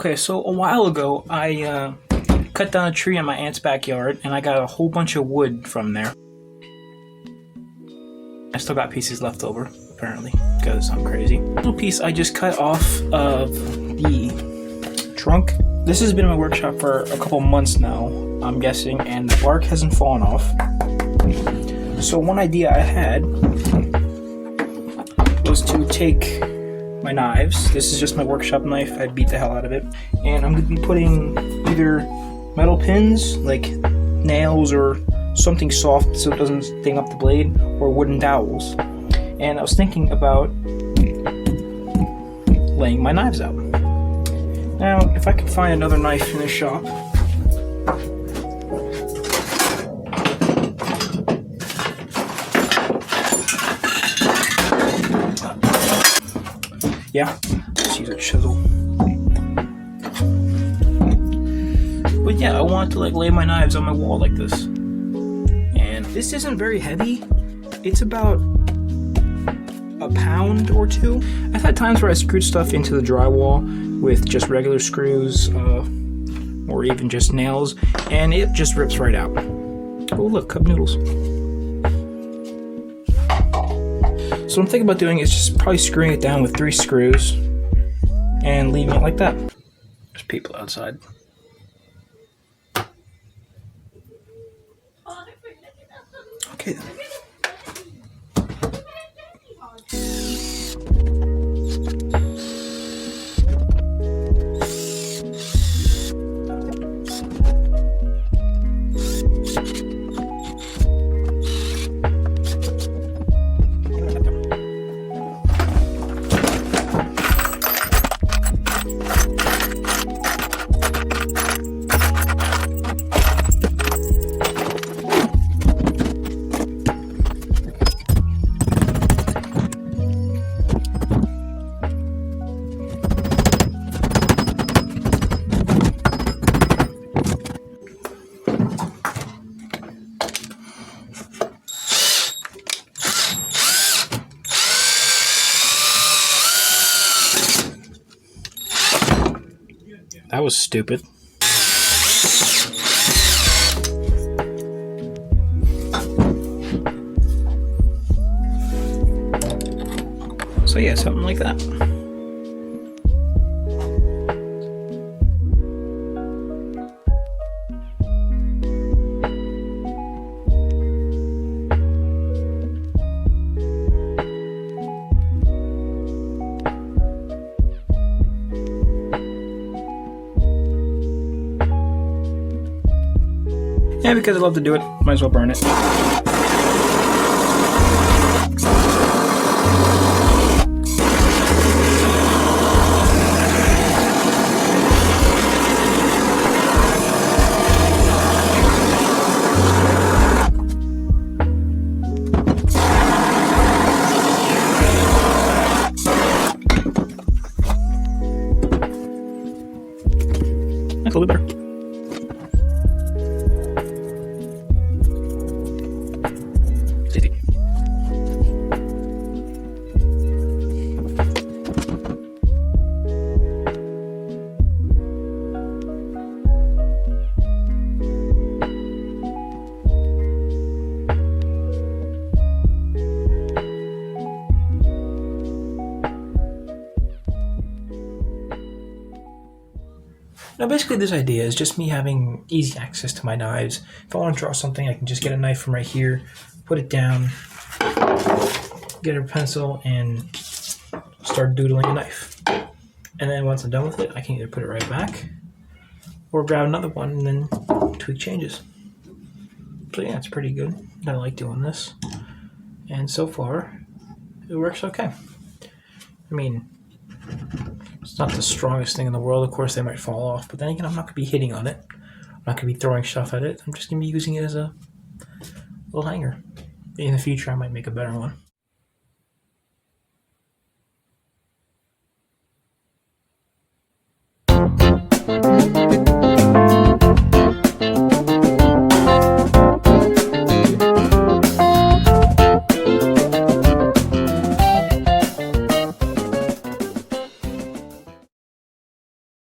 Okay, so a while ago, I cut down a tree in my aunt's backyard, and I got a whole bunch of wood from there. I still got pieces left over, apparently, because I'm crazy. Little piece I just cut off of the trunk. This has been in my workshop for a couple months now, I'm guessing, and the bark hasn't fallen off. So one idea I had was to take my knives. This is just my workshop knife. I beat the hell out of it. And I'm going to be putting either metal pins, like nails or something soft so it doesn't sting up the blade, or wooden dowels. And I was thinking about laying my knives out. Now, if I could find another knife in the shop, yeah, let's use a chisel. But yeah, I wanted to lay my knives on my wall like this. And this isn't very heavy. It's about a pound or two. I've had times where I screwed stuff into the drywall with just regular screws, or even just nails, and it just rips right out. Oh look, cup noodles. So what I'm thinking about doing is just probably screwing it down with 3 screws and leaving it like that. There's people outside. Okay then. That was stupid. So yeah, something like that. Yeah, because I love to do it, might as well burn it. That's a little better. Now basically this idea is just me having easy access to my knives. If I want to draw something, I can just get a knife from right here, put it down, get a pencil, and start doodling a knife. And then once I'm done with it, I can either put it right back, or grab another one and then tweak changes. So yeah, it's pretty good. I like doing this. And so far, it works okay. I mean, it's not the strongest thing in the world. Of course, they might fall off. But then again, I'm not going to be hitting on it. I'm not going to be throwing stuff at it. I'm just going to be using it as a little hanger. In the future, I might make a better one.